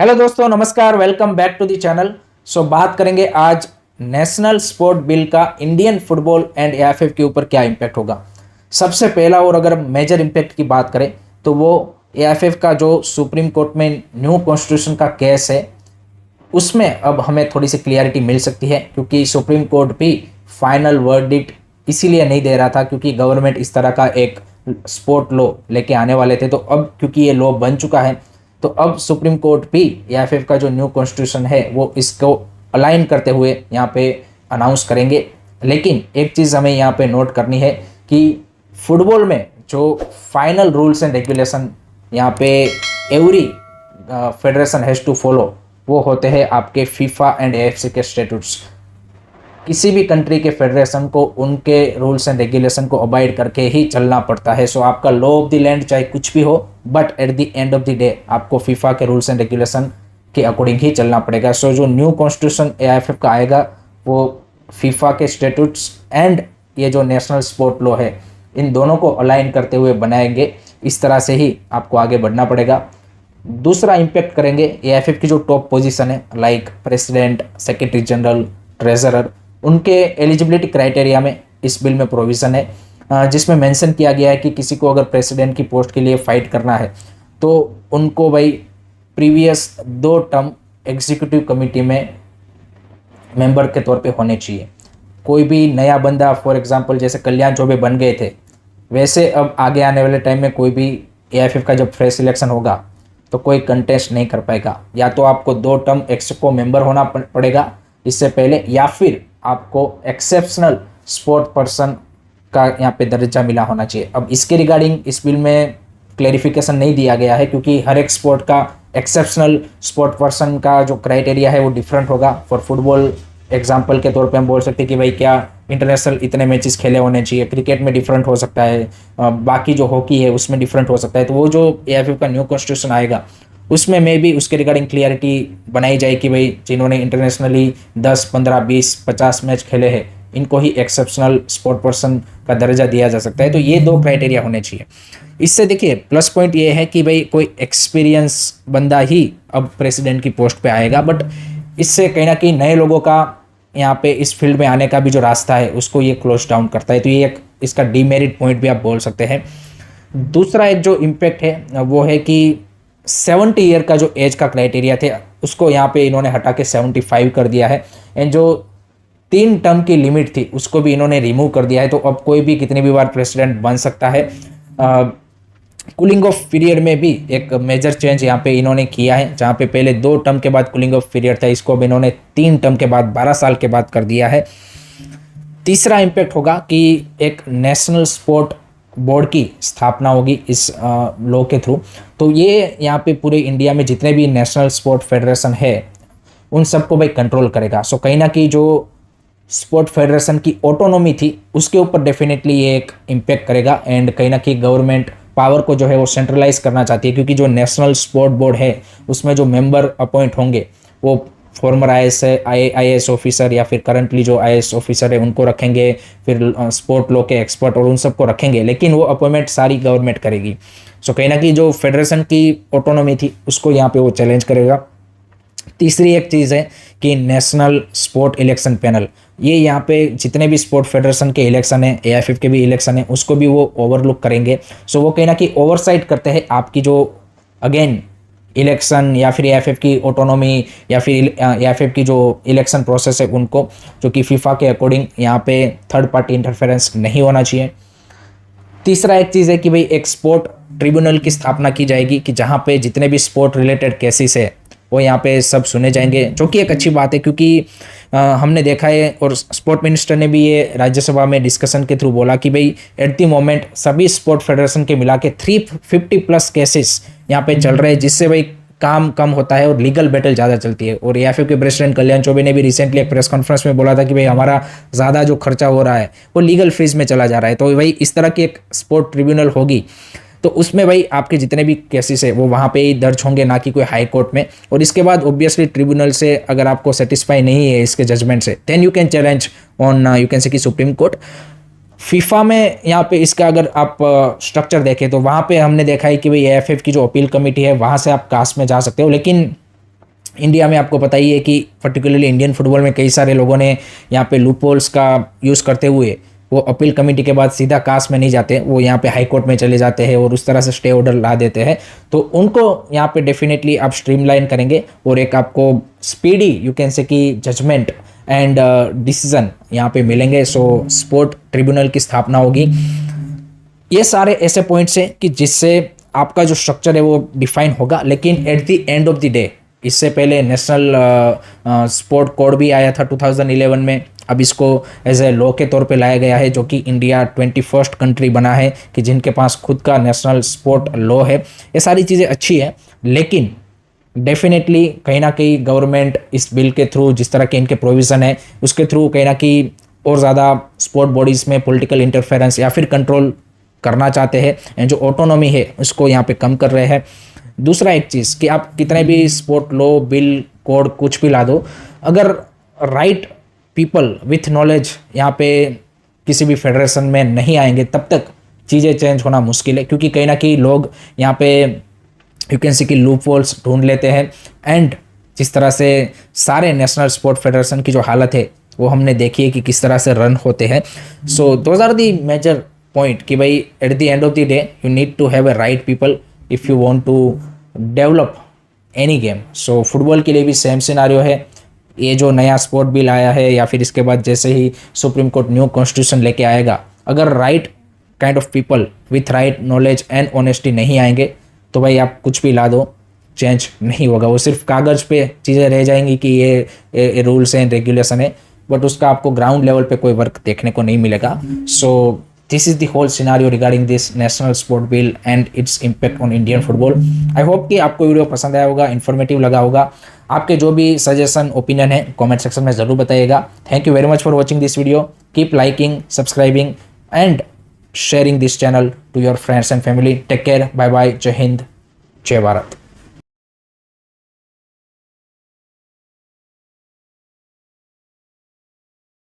Hello दोस्तों, नमस्कार। Welcome back to the channel. बात करेंगे आज नेशनल स्पोर्ट बिल का इंडियन फुटबॉल एंड एएफएफ के ऊपर क्या इम्पैक्ट होगा। सबसे पहला और अगर मेजर इम्पैक्ट की बात करें तो वो एएफएफ का जो सुप्रीम कोर्ट में न्यू कॉन्स्टिट्यूशन का केस है उसमें अब हमें थोड़ी सी क्लियरिटी मिल सकती है, क्योंकि सुप्रीम कोर्ट भी फाइनल वर्डिक्ट इसीलिए नहीं दे रहा था क्योंकि गवर्नमेंट इस तरह का एक स्पोर्ट लॉ लेके आने वाले थे। तो अब क्योंकि ये लॉ बन चुका है तो अब सुप्रीम कोर्ट भी एएफएफ का जो न्यू कॉन्स्टिट्यूशन है वो इसको अलाइन करते हुए यहाँ पे अनाउंस करेंगे। लेकिन एक चीज़ हमें यहाँ पे नोट करनी है कि फुटबॉल में जो फाइनल रूल्स एंड रेगुलेशन यहाँ पे every federation has to follow वो होते हैं आपके फीफा एंड एएफसी के स्टेट्यूट्स। किसी भी कंट्री के फेडरेशन को उनके रूल्स एंड रेगुलेशन को अबाइड करके ही चलना पड़ता है। सो आपका लॉ ऑफ द लैंड चाहे कुछ भी हो, but at the end of the day आपको फीफा के रूल्स एंड रेगुलेशन के अकॉर्डिंग ही चलना पड़ेगा। सो जो न्यू कॉन्स्टिट्यूशन एआईएफएफ का आएगा वो फीफा के स्टेट्यूट्स एंड ये जो नेशनल स्पोर्ट लॉ है इन दोनों को अलाइन करते हुए बनाएंगे। इस तरह से ही आपको आगे बढ़ना पड़ेगा। दूसरा इम्पैक्ट करेंगे एआईएफएफ की जो टॉप पोजीशन है like president, secretary general, treasurer, उनके एलिजिबिलिटी क्राइटेरिया में इस बिल में प्रोविज़न है जिसमें मेंशन किया गया है कि किसी को अगर प्रेसिडेंट की पोस्ट के लिए फाइट करना है तो उनको भाई प्रीवियस 2 टर्म एग्जीक्यूटिव कमेटी में मेंबर के तौर पे होने चाहिए। कोई भी नया बंदा, फॉर एग्जांपल जैसे कल्याण चौबे बन गए थे वैसे अब आगे आने वाले टाइम में कोई भी एआईएफएफ का जब फ्रेश सिलेक्शन होगा तो कोई कंटेस्ट नहीं कर पाएगा। या तो आपको 2 टर्म एक्सको मेंबर होना पड़ेगा इससे पहले, या फिर आपको एक्सेप्शनल स्पोर्ट पर्सन का यहाँ पे दर्जा मिला होना चाहिए। अब इसके रिगार्डिंग इस बिल में क्लेरिफिकेशन नहीं दिया गया है क्योंकि हर एक स्पोर्ट का एक्सेप्शनल स्पोर्ट पर्सन का जो क्राइटेरिया है वो डिफरेंट होगा। फॉर फुटबॉल एग्जांपल के तौर पे हम बोल सकते हैं कि भाई क्या इंटरनेशनल इतने मैचेस खेले होने चाहिए। क्रिकेट में डिफरेंट हो सकता है, बाकी जो हॉकी है उसमें डिफरेंट हो सकता है। तो वो जो एआईएफएफ का न्यू कॉन्स्टिट्यूशन आएगा उसमें मे भी उसके रिगार्डिंग क्लियरिटी बनाई जाए कि भाई जिन्होंने इंटरनेशनली 10, 15, 20, 50 मैच खेले हैं इनको ही एक्सेप्शनल स्पोर्ट पर्सन का दर्जा दिया जा सकता है। तो ये 2 क्राइटेरिया होने चाहिए। इससे देखिए प्लस पॉइंट ये है कि भाई कोई एक्सपीरियंस बंदा ही अब प्रेसिडेंट की पोस्ट पे आएगा, बट इससे कहीं ना कहीं नए लोगों का यहाँ पे इस फील्ड में आने का भी जो रास्ता है उसको ये क्लोज डाउन करता है। तो ये एक इसका डीमेरिट पॉइंट भी आप बोल सकते हैं। दूसरा एक जो इम्पैक्ट है वो है कि 70 ईयर का जो एज का क्राइटेरिया थे उसको यहाँ पे इन्होंने हटा के 75 कर दिया है। एंड जो 3 टर्म की लिमिट थी उसको भी इन्होंने रिमूव कर दिया है। तो अब कोई भी कितनी भी बार प्रेसिडेंट बन सकता है। कूलिंग ऑफ पीरियड में भी एक मेजर चेंज यहाँ पे इन्होंने किया है। जहाँ पे पहले 2 टर्म के बाद कूलिंग ऑफ पीरियड था, इसको अब इन्होंने 3 टर्म के बाद 12 साल के बाद कर दिया है। तीसरा इम्पैक्ट होगा कि एक नेशनल स्पोर्ट बोर्ड की स्थापना होगी इस लॉ के थ्रू। तो ये यहाँ पे पूरे इंडिया में जितने भी नेशनल स्पोर्ट फेडरेशन है उन सबको भाई कंट्रोल करेगा। सो कहीं ना कहीं जो स्पोर्ट फेडरेशन की ऑटोनॉमी थी उसके ऊपर डेफिनेटली ये एक इम्पैक्ट करेगा। एंड कहीं ना कहीं गवर्नमेंट पावर को जो है वो सेंट्रलाइज करना चाहती है क्योंकि जो नेशनल स्पोर्ट बोर्ड है उसमें जो मेंबर अपॉइंट होंगे वो फॉर्मर आईएएस ऑफिसर या फिर करंटली जो आईएएस ऑफिसर है उनको रखेंगे, फिर स्पोर्ट लॉ के एक्सपर्ट और उन सबको रखेंगे, लेकिन वो अपॉइंटमेंट सारी गवर्नमेंट करेगी। सो कहीं ना कहीं जो फेडरेशन की ऑटोनॉमी थी उसको यहाँ पे वो चैलेंज करेगा। तीसरी एक चीज़ है कि नेशनल स्पोर्ट इलेक्शन पैनल, ये यहाँ पे जितने भी स्पोर्ट फेडरेशन के इलेक्शन है, एआईएफएफ के भी इलेक्शन है, उसको भी वो ओवरलुक करेंगे। सो वो कहीं ना कहीं ओवरसाइट करते हैं आपकी जो अगेन इलेक्शन या फिर एआईएफएफ की ऑटोनॉमी या फिर एआईएफएफ की जो इलेक्शन प्रोसेस है उनको, जो कि फीफा के अकॉर्डिंग यहाँ पे थर्ड पार्टी इंटरफेरेंस नहीं होना चाहिए। तीसरा एक चीज़ है कि भाई एक स्पोर्ट ट्रिब्यूनल की स्थापना की जाएगी कि जहाँ पे जितने भी स्पोर्ट रिलेटेड केसेस है वो यहाँ पे सब सुने जाएंगे, जो कि एक अच्छी बात है क्योंकि हमने देखा है और स्पोर्ट मिनिस्टर ने भी ये राज्यसभा में डिस्कशन के थ्रू बोला कि भाई एट द मोमेंट सभी स्पोर्ट फेडरेशन के मिला के 350+ केसेस यहाँ पे चल रहे हैं, जिससे भाई काम कम होता है और लीगल बैटल ज़्यादा चलती है। और एआईएफएफ के प्रेसिडेंट कल्याण चौबे ने भी रिसेंटली एक प्रेस कॉन्फ्रेंस में बोला था कि भाई हमारा ज़्यादा जो खर्चा हो रहा है वो लीगल फीस में चला जा रहा है। तो भाई इस तरह की एक स्पोर्ट ट्रिब्यूनल होगी तो उसमें भाई आपके जितने भी केसेस है वो वहाँ पे ही दर्ज होंगे, ना कि कोई हाई कोर्ट में। और इसके बाद ऑब्वियसली ट्रिब्यूनल से अगर आपको सेटिस्फाई नहीं है इसके जजमेंट से, then you can challenge on you can say कि सुप्रीम कोर्ट। फीफा में यहाँ पे इसका अगर आप स्ट्रक्चर देखें तो वहाँ पे हमने देखा है कि भाई एएफएफ की जो अपील कमेटी है वहाँ से आप कास्ट में जा सकते हो, लेकिन इंडिया में आपको पता ही है कि पर्टिकुलरली इंडियन फुटबॉल में कई सारे लोगों ने यहाँ पे लूपहोल्स का यूज़ करते हुए वो अपील कमेटी के बाद सीधा कास्ट में नहीं जाते, वो यहाँ पे हाई कोर्ट में चले जाते हैं और उस तरह से स्टे ऑर्डर ला देते हैं। तो उनको यहाँ पे डेफिनेटली आप स्ट्रीमलाइन करेंगे और एक आपको स्पीडी यू कैन से कि जजमेंट एंड डिसीजन यहाँ पे मिलेंगे। सो स्पोर्ट ट्रिब्यूनल की स्थापना होगी। ये सारे ऐसे पॉइंट्स हैं कि जिससे आपका जो स्ट्रक्चर है वो डिफाइन होगा। लेकिन eight the end of the day, इससे पहले नेशनल स्पोर्ट कोड भी आया था 2011 में। अब इसको एज ए लॉ के तौर पे लाया गया है, जो कि इंडिया 21st कंट्री बना है कि जिनके पास खुद का नेशनल स्पोर्ट लॉ है। ये सारी चीज़ें अच्छी है, लेकिन डेफिनेटली कहीं ना कहीं गवर्नमेंट इस बिल के थ्रू, जिस तरह के इनके प्रोविज़न है उसके थ्रू कहीं ना कहीं और ज़्यादा स्पोर्ट बॉडीज़ में पॉलिटिकल इंटरफेरेंस या फिर कंट्रोल करना चाहते हैं एंड जो ऑटोनॉमी है उसको यहाँ पे कम कर रहे हैं। दूसरा एक चीज़ कि आप कितने भी स्पोर्ट लॉ बिल कोड कुछ भी ला दो, अगर राइट पीपल विथ नॉलेज यहाँ पे किसी भी फेडरेशन में नहीं आएंगे तब तक चीज़ें चेंज होना मुश्किल है। क्योंकि कहीं ना कहीं लोग यहाँ पे यू कैन सी कि लूप होल्स ढूंढ लेते हैं एंड जिस तरह से सारे नेशनल स्पोर्ट फेडरेशन की जो हालत है वो हमने देखी है कि किस तरह से रन होते हैं। So those are the major point कि भाई at the end of the day you need to have a right people if you want to develop any game. So football के लिए भी सेम सिनारियो है। ये जो नया स्पोर्ट बिल आया है या फिर इसके बाद जैसे ही सुप्रीम कोर्ट न्यू कॉन्स्टिट्यूशन लेके आएगा, अगर right kind of people with right knowledge and honesty नहीं आएंगे तो भाई आप कुछ भी ला दो, चेंज नहीं होगा। वो सिर्फ कागज़ पे चीज़ें रह जाएंगी कि ये रूल्स हैं, रेगुलेशन है, बट उसका आपको ग्राउंड लेवल पे कोई वर्क देखने को नहीं मिलेगा। So this is the whole scenario regarding this national sport bill and its impact on Indian football. I hope कि आपको वीडियो पसंद आया होगा, इन्फॉर्मेटिव लगा होगा। आपके जो भी सजेशन ओपिनियन है कमेंट सेक्शन में ज़रूर बताइएगा। Thank you very much for watching this video. Keep liking, subscribing and sharing this channel to your friends and family. Take care, bye bye, जय हिंद, जय भारत।